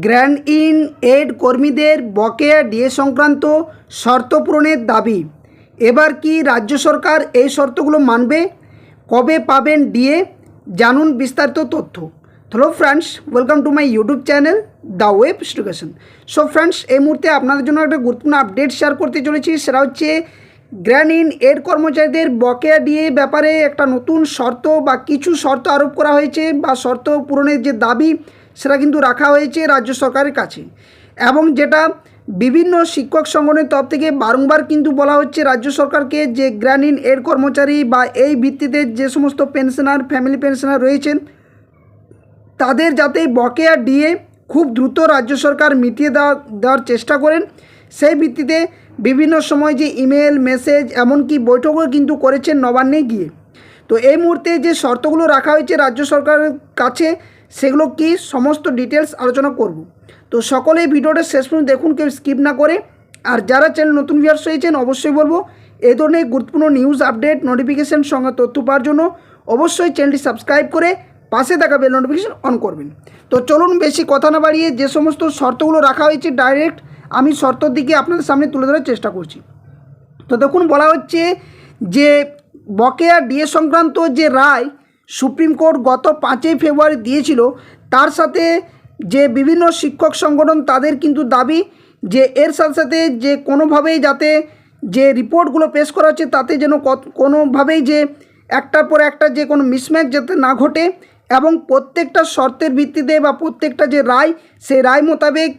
Grand in add কর্মীদের বকেয়া DA সংক্রান্ত শর্ত পূরণের দাবি। এবার কি রাজ্য সরকার এই শর্তগুলো মানবে? কবে পাবেন ডিএ? জানুন বিস্তারিত তথ্য। Hello friends, welcome to my YouTube channel the web education. So friends, এই মুহূর্তে আপনাদের জন্য একটা গুরুত্বপূর্ণ আপডেট শেয়ার করতে চলেছি। সেটা হচ্ছে গ্র্যান্ড ইন এড কর্মচারীদের বকেয়া ডিএ ব্যাপারে একটা নতুন শর্ত বা কিছু শর্ত আরোপ করা হয়েছে, বা শর্ত পূরণের যে দাবি সেটা কিন্তু রাখা হয়েছে রাজ্য সরকারের কাছে। এবং যেটা বিভিন্ন শিক্ষক সংগঠনের তরফ থেকে বারংবার কিন্তু বলা হচ্ছে রাজ্য সরকারকে, যে গ্র্যান্ড ইন এড কর্মচারী বা এই ভিত্তিতে যে সমস্ত পেনশনার, ফ্যামিলি পেনশনার রয়েছেন, তাদের যাতে বকেয়া ডিএ খুব দ্রুত রাজ্য সরকার মিটিয়ে দেওয়ার চেষ্টা করেন। সেই ভিত্তিতে বিভিন্ন সময় যে ইমেল, মেসেজ, এমনকি বৈঠকও কিন্তু করেছেন নবান্নে গিয়ে। তো এই মুহূর্তে যে শর্তগুলো রাখা হয়েছে রাজ্য সরকারের কাছে, সেগুলো কি সমস্ত ডিটেলস আলোচনা করব। তো সকলেই ভিডিওটা শেষ পর্যন্ত দেখুন, কেউ স্কিপ না করে। আর যারা চ্যানেল নতুন ভিউয়ার্স হয়েছেন, অবশ্যই বলবো এই ধরনের গুরুত্বপূর্ণ নিউজ আপডেট, নোটিফিকেশন সঙ্গে তথ্য পাওয়ার জন্য অবশ্যই চ্যানেলটি সাবস্ক্রাইব করে পাশে থাকা বেল নোটিফিকেশন অন করবেন। তো চলুন বেশি কথা না বাড়িয়ে যে সমস্ত শর্তগুলো রাখা হয়েছে ডাইরেক্ট আমি শর্তর দিকে আপনাদের সামনে তুলে ধরার চেষ্টা করছি। তো দেখুন, বলা হচ্ছে যে বকেয়া ডিএ সংক্রান্ত যে রায় সুপ্রিম কোর্ট গত 5ই ফেব্রুয়ারি দিয়েছিল, তার সাথে যে বিভিন্ন শিক্ষক সংগঠন তাদের কিন্তু দাবি যে এর সাথে সাথে যে কোনোভাবেই যাতে যে রিপোর্টগুলো পেশ করা হচ্ছে তাতে যেন কোনোভাবেই যে একটার পর একটা যে কোনো মিসম্যাচ যাতে না ঘটে, এবং প্রত্যেকটা শর্তের ভিত্তিতে বা প্রত্যেকটা যে রায়, সেই রায় মোতাবেক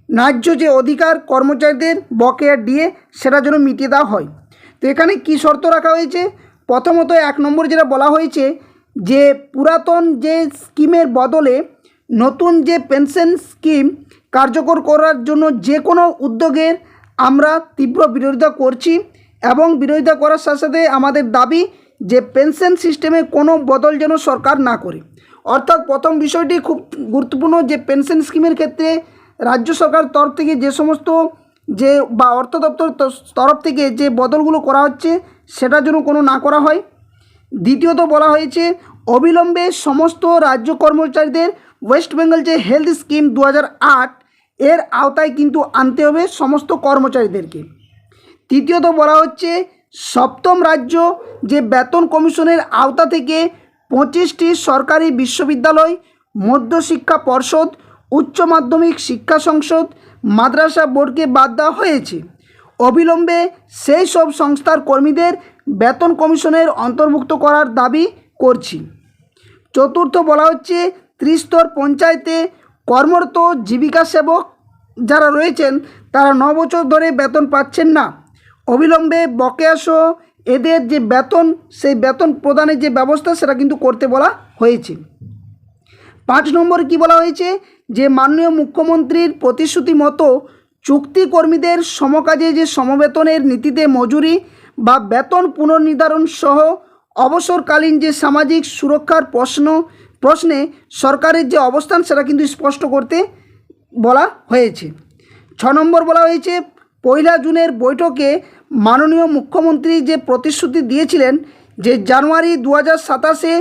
ন্যায্য যে অধিকার কর্মচারীদের বকেয়া ডিএ সেটা যেন মিটিয়ে দেওয়া হয়। তো এখানে কি শর্ত রাখা হয়েছে? প্রথমত 1 নম্বর যেটা বলা হয়েছে যে পুরাতন যে স্কিমের বদলে নতুন যে পেনশন স্কিম কার্যকর করার জন্য যে কোনো উদ্যোগের আমরা তীব্র বিরোধিতা করছি, এবং বিরোধিতা করার সাথে সাথে আমাদের দাবি যে পেনশন সিস্টেমে কোনো বদল যেন সরকার না করে। অর্থাৎ প্রথম বিষয়টি খুব গুরুত্বপূর্ণ, যে পেনশন স্কিমের ক্ষেত্রে রাজ্য সরকার তরফ থেকে যে সমস্ত যে বা অর্থ দপ্তর তরফ থেকে যে বদলগুলো করা হচ্ছে সেটা যেন কোনো না করা হয়। দ্বিতীয়ত বলা হয়েছে অবিলম্বে সমস্ত রাজ্য কর্মচারীদের ওয়েস্ট বেঙ্গল যে হেলথ স্কিম 2008 এর আওতায় কিন্তু আনতে হবে সমস্ত কর্মচারীদেরকে। তৃতীয়ত বলা হচ্ছে সপ্তম রাজ্য যে বেতন কমিশনের আওতা থেকে 25টি সরকারি বিশ্ববিদ্যালয়, মধ্যশিক্ষা পর্ষদ, উচ্চ মাধ্যমিক শিক্ষা সংসদ, মাদ্রাসা বোর্ডকে বাদ দেওয়া হয়েছে। অবিলম্বে সেই সব সংস্থার কর্মীদের বেতন কমিশনের অন্তর্ভুক্ত করার দাবি করছি। চতুর্থ বলা হচ্ছে ত্রিস্তর পঞ্চায়েতে কর্মরত জীবিকা সেবক যারা রয়েছেন তারা 9 বছর ধরে বেতন পাচ্ছেন না। অবিলম্বে বকেয়াসহ এদের যে বেতন, সেই বেতন প্রদানের যে ব্যবস্থা সেটা কিন্তু করতে বলা হয়েছে। 5 নম্বর কি বলা হয়েছে যে মাননীয় মুখ্যমন্ত্রীর প্রতিশ্রুতি মতো চুক্তি কর্মীদের সমকাজে যে সমবেতনের নীতিতে মজুরি বা বেতন পুনর্নির্ধারণ সহ অবসরকালীন যে সামাজিক সুরক্ষার প্রশ্নে সরকারের যে অবস্থান সেটা কিন্তু স্পষ্ট করতে বলা হয়েছে। 6 নম্বর বলা হয়েছে 1 জুনের বৈঠকে মাননীয় মুখ্যমন্ত্রী যে প্রতিশ্রুতি দিয়েছিলেন যে জানুয়ারি 2027-এ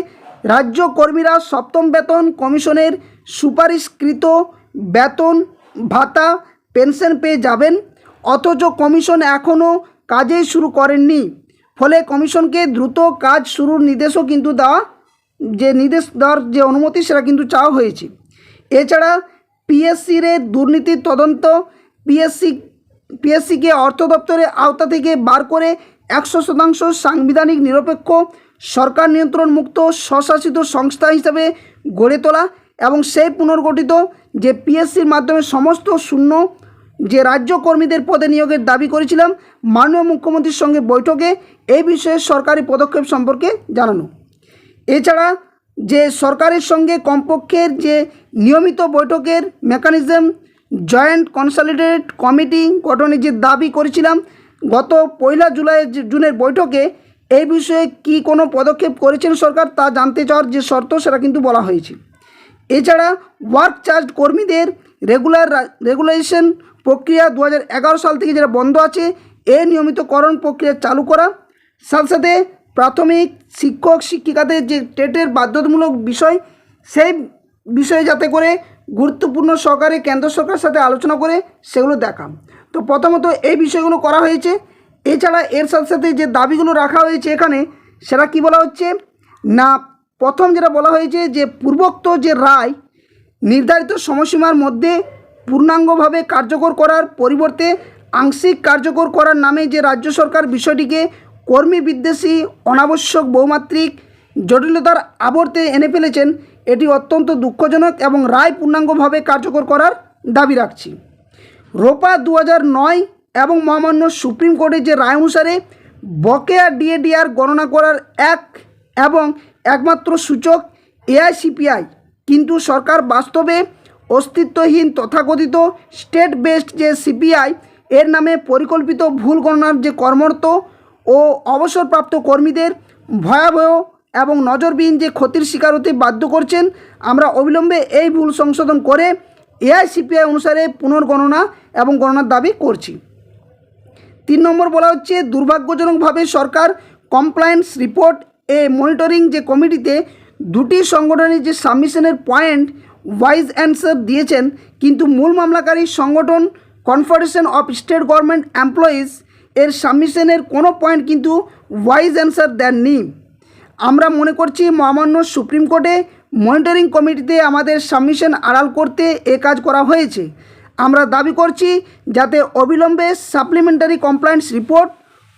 রাজ্য কর্মীরা সপ্তম বেতন কমিশনের সুপারিশকৃত বেতন, ভাতা, পেনশন পেয়ে যাবেন, অথচ কমিশন এখনও কাজেই শুরু করেননি। ফলে কমিশনকে দ্রুত কাজ শুরুর নির্দেশও কিন্তু দেওয়ার যে অনুমতি সেটা কিন্তু চাওয়া হয়েছে। এছাড়া পিএসসির দুর্নীতির তদন্ত, পিএসসিকে অর্থ দপ্তরের আওতা থেকে বার করে 100% সাংবিধানিক নিরপেক্ষ সরকার নিয়ন্ত্রণ মুক্ত স্বশাসিত সংস্থা হিসাবে গড়ে তোলা, এবং সেই পুনর্গঠিত যে পিএসসির মাধ্যমে সমস্ত শূন্য যে রাজ্য কর্মীদের পদে নিয়োগের দাবি করেছিলাম মাননীয় মুখ্যমন্ত্রীর সঙ্গে বৈঠকে, এই বিষয়ে সরকারি পদক্ষেপ সম্পর্কে জানানো। এছাড়া যে সরকারের সঙ্গে কমপক্ষের যে নিয়মিত বৈঠকের মেকানিজম, জয়েন্ট কনসলিডেটেড কমিটি গঠনের যে দাবি করেছিলাম গত 1 জুনের বৈঠকে, এই বিষয়ে কি কোনো পদক্ষেপ করেছেন সরকার তা জানতে চাওয়ার যে শর্ত সেটা কিন্তু বলা হয়েছে। এছাড়া ওয়ার্ক চার্জ কর্মীদের রেগুলেশন প্রক্রিয়া 2011 সাল থেকে যেটা বন্ধ আছে, এই নিয়মিতকরণ প্রক্রিয়া চালু করা, সাথে সাথে প্রাথমিক শিক্ষক শিক্ষিকাদের যে টেটের বাধ্যতামূলক বিষয়, সেই বিষয়ে যাতে করে গুরুত্বপূর্ণ সহকারে কেন্দ্র সরকারের সাথে আলোচনা করে সেগুলো দেখা। তো প্রথমত এই বিষয়গুলো করা হয়েছে। এছাড়া এর সাথে সাথে যে দাবিগুলো রাখা হয়েছে এখানে সেটা কি বলা হচ্ছে না, প্রথম যেটা বলা হয়েছে যে পূর্বোক্ত যে রায় নির্ধারিত সময়সীমার মধ্যে পূর্ণাঙ্গভাবে কার্যকর করার পরিবর্তে আংশিক কার্যকর করার নামে যে রাজ্য সরকার বিষয়টিকে কর্মী বিদ্বেষী অনাবশ্যক বহুমাত্রিক জটিলতার আবর্তে এনে ফেলেছেন, এটি অত্যন্ত দুঃখজনক এবং রায় পূর্ণাঙ্গভাবে কার্যকর করার দাবি রাখছি। রোপা 2009 এবং মহামান্য সুপ্রিম কোর্টের যে রায় অনুসারে বকেয়া ডিএডিআর গণনা করার এবং একমাত্র সূচক এআইসিপিআই, কিন্তু সরকার বাস্তবে অস্তিত্বহীন তথাকথিত স্টেট বেসড যে সিপিআই এর নামে পরিকল্পিত ভুল গণনার যে কর্মরত ও অবসরপ্রাপ্ত কর্মীদের ভয়াবহ এবং নজরবিহীন যে ক্ষতির শিকার হতে বাধ্য করছেন। আমরা অবিলম্বে এই ভুল সংশোধন করে এআইসিপিআই অনুসারে পুনর্গণনা এবং গণনার দাবি করছি। 3 নম্বর বলা হচ্ছে দুর্ভাগ্যজনকভাবে সরকার কমপ্লায়েন্স রিপোর্ট মনিটরিং যে কমিটিতে দুটি সংগঠনের যে সাবমিশনের পয়েন্ট ওয়াইজ অ্যান্সার দিয়েছেন, কিন্তু মূল মামলাকারী সংগঠন confederation of state government employees এর সাবমিশনের কোনো পয়েন্ট কিন্তু ওয়াইজ অ্যান্সার দেননি। আমরা মনে করছি মহামান্য সুপ্রিম কোর্টে মনিটরিং কমিটিতে আমাদের সাবমিশন আড়াল করতে এ কাজ করা হয়েছে। আমরা দাবি করছি যাতে অবিলম্বে সাপ্লিমেন্টারি কমপ্লায়েন্স রিপোর্ট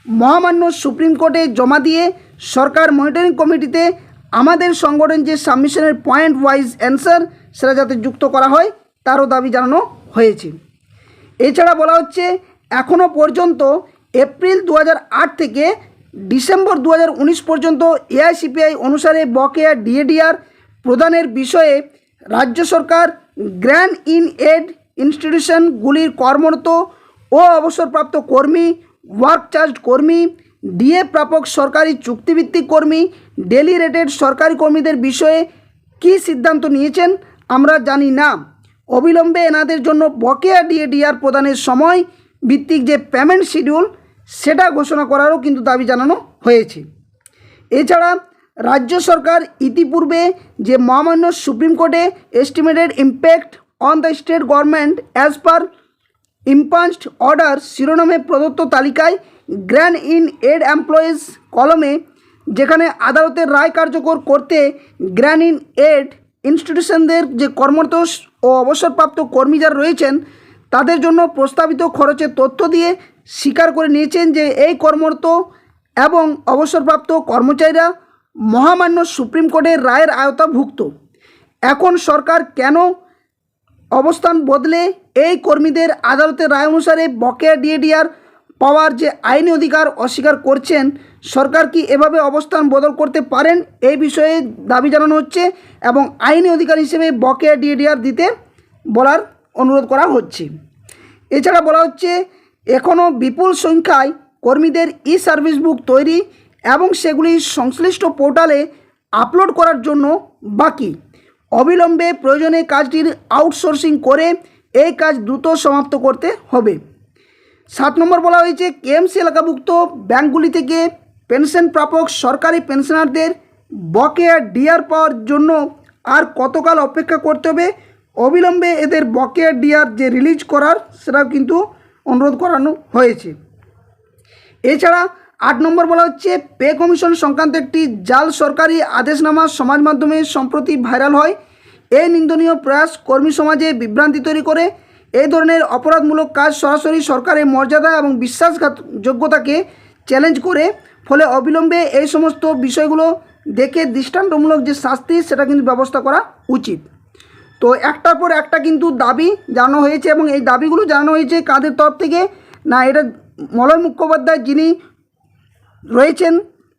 মহামান্য সুপ্রিম কোর্টে জমা দিয়ে সরকার মনিটরিং কমিটিতে আমাদের সংগঠন যে সাবমিশনের পয়েন্ট ওয়াইজ অ্যান্সার সেটা যাতে যুক্ত করা হয় তারও দাবি জানানো হয়েছে। এছাড়া বলা হচ্ছে এখনও পর্যন্ত এপ্রিল 2008 থেকে ডিসেম্বর 2019 পর্যন্ত এআইসিপিআই অনুসারে বকেয়া ডিএডিআর প্রদানের বিষয়ে রাজ্য সরকার গ্র্যান্ট ইন এড ইনস্টিটিউশনগুলির কর্মরত ও অবসরপ্রাপ্ত কর্মী, ওয়ার্ক চার্জ কর্মী, ডিএ প্রাপক সরকারি চুক্তিভিত্তিক কর্মী, ডেলি রেটেড সরকারি কর্মীদের বিষয়ে কী সিদ্ধান্ত নিয়েছেন আমরা জানি না। অবিলম্বে এনাদের জন্য বকেয়া ডিএডিআর প্রদানের সময় ভিত্তিক যে পেমেন্ট শিডিউল সেটা ঘোষণা করারও কিন্তু দাবি জানানো হয়েছে। এছাড়া রাজ্য সরকার ইতিপূর্বে যে মহামান্য সুপ্রিম কোর্টে estimated impact on the state government as per impugned order শিরোনামে প্রদত্ত তালিকায় গ্র্যান্ট ইন এড এমপ্লয়িজ কলমে যেখানে আদালতের রায় কার্যকর করতে গ্র্যান্ট ইন এড ইনস্টিটিউশনদের যে কর্মরত ও অবসরপ্রাপ্ত কর্মী যারা রয়েছেন তাদের জন্য প্রস্তাবিত খরচের তথ্য দিয়ে স্বীকার করে নিয়েছেন যে এই কর্মরত এবং অবসরপ্রাপ্ত কর্মচারীরা মহামান্য সুপ্রিম কোর্টের রায়ের আওতাভুক্ত। এখন সরকার কেন অবস্থান বদলে এই কর্মীদের আদালতের রায় অনুসারে বকেয়া ডিএডিআর পাওয়ার যে আইনি অধিকার অস্বীকার করছেন? সরকার কি এভাবে অবস্থান বদল করতে পারেন? এই বিষয়ে দাবি জানানো হচ্ছে এবং আইনি অধিকার হিসেবে বকেয়া ডিএডিআর দিতে বলার অনুরোধ করা হচ্ছে। এছাড়া বলা হচ্ছে এখনও বিপুল সংখ্যায় কর্মীদের ই সার্ভিস বুক তৈরি এবং সেগুলি সংশ্লিষ্ট পোর্টালে আপলোড করার জন্য বাকি। অবিলম্বে প্রয়োজনে কাজটির আউটসোর্সিং করে এই কাজ দ্রুত সমাপ্ত করতে হবে। 7 নম্বর বলা হয়েছে কেএমসি এলাকাভুক্ত ব্যাঙ্কগুলি থেকে পেনশন প্রাপক সরকারি পেনশনারদের বকেয়া ডিআর পাওয়ার জন্য আর কতকাল অপেক্ষা করতে হবে? অবিলম্বে এদের বকেয়া ডিআর যে রিলিজ করার সেটাও কিন্তু অনুরোধ করানো হয়েছে। এছাড়া 8 নম্বর বলা হচ্ছে পে কমিশন সংক্রান্ত একটি জাল সরকারি আদেশনামা সমাজ মাধ্যমে সম্প্রতি ভাইরাল হয়। এই নিন্দনীয় প্রয়াস কর্মী সমাজে বিভ্রান্তি তৈরি করে এই ধরনের অপরাধমূলক কাজ সরাসরি সরকারের মর্যাদা এবং বিশ্বাসযোগ্যতাকে চ্যালেঞ্জ করে, ফলে অবিলম্বে এই সমস্ত বিষয়গুলো দেখে দৃষ্টান্তমূলক যে শাস্তি সেটা কিন্তু ব্যবস্থা করা উচিত। তো একটার পর একটা কিন্তু দাবি জানানো হয়েছে এবং এই দাবিগুলো জানানো হয়েছে কাদের তরফ থেকে না, এটা মলয় মুখোপাধ্যায় যিনি রয়েছেন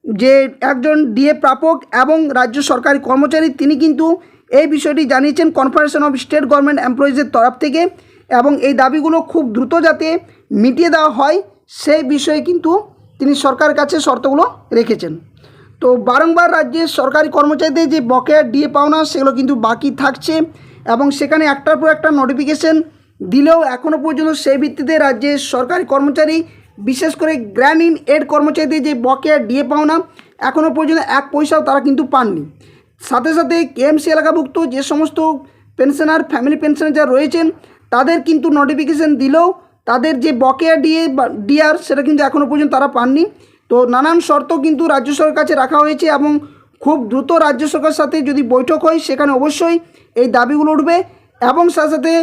যে একজন ডিএ প্রাপক এবং রাজ্য সরকারি কর্মচারী, তিনি কিন্তু এই বিষয়টি জানিয়েছেন কনফেডারেশন অফ স্টেট গভর্নমেন্ট এমপ্লয়িজের তরফ থেকে এবং এই দাবিগুলো খুব দ্রুত যাতে মিটিয়ে দেওয়া হয় সেই বিষয়ে কিন্তু তিনি সরকারের কাছে শর্তগুলো রেখেছেন। তো বারংবার রাজ্যের সরকারি কর্মচারীদের যে বকেয়া ডিএ পাওনা সেগুলো কিন্তু বাকি থাকছে এবং সেখানে একটার পর একটা নোটিফিকেশন দিলেও এখনও পর্যন্ত সেই ভিত্তিতে রাজ্যের সরকারি কর্মচারী বিশেষ করে গ্র্যান্ট ইন এড কর্মচারীদের যে বকেয়া ডিএ পাওনা এখনও পর্যন্ত 1 পয়সাও তারা কিন্তু পাননি। সাথে সাথে কেএমসি এলাকাভুক্ত যে সমস্ত পেনশনার, ফ্যামিলি পেনশনার যারা রয়েছেন তাদের কিন্তু নোটিফিকেশান দিলেও তাদের যে বকেয়া ডিএ বা ডিআর সেটা কিন্তু এখনও পর্যন্ত তারা পাননি। তো নানান শর্ত কিন্তু রাজ্য সরকারের কাছে রাখা হয়েছে এবং খুব দ্রুত রাজ্য সরকারের সাথে যদি বৈঠক হয় সেখানে অবশ্যই এই দাবিগুলো উঠবে। এবং সাথে সাথে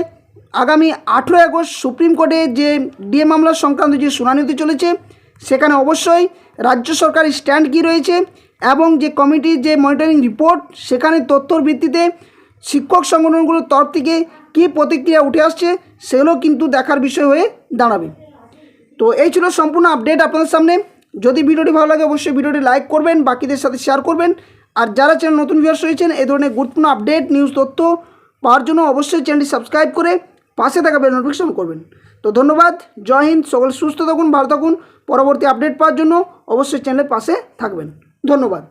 আগামী 18 আগস্ট সুপ্রিম কোর্টে যে ডিএ মামলা সংক্রান্ত যে শুনানি হতে চলেছে সেখানে অবশ্যই রাজ্য সরকারের স্ট্যান্ড কী রয়েছে এবং যে কমিটির যে মনিটরিং রিপোর্ট সেখানে তথ্যর ভিত্তিতে শিক্ষক সংগঠনগুলোর তরফ থেকে কী প্রতিক্রিয়া উঠে আসছে সেগুলো কিন্তু দেখার বিষয় হয়ে দাঁড়াবে। তো এই ছিল সম্পূর্ণ আপডেট আপনাদের সামনে। যদি ভিডিওটি ভালো লাগে অবশ্যই ভিডিওটি লাইক করবেন, বাকিদের সাথে শেয়ার করবেন। আর যারা চ্যানেল নতুন ভিউয়ার্স রয়েছেন এই ধরনের গুরুত্বপূর্ণ আপডেট নিউজ তথ্য পাওয়ার জন্য অবশ্যই চ্যানেলটি সাবস্ক্রাইব করে পাশে থাকা বেল নোটিফিকেশন করবেন। তো ধন্যবাদ, জয় হিন্দ, সকল সুস্থ থাকুন, ভালো থাকুন। পরবর্তী আপডেট পাওয়ার জন্য অবশ্যই চ্যানেলের পাশে থাকবেন। ধন্যবাদ।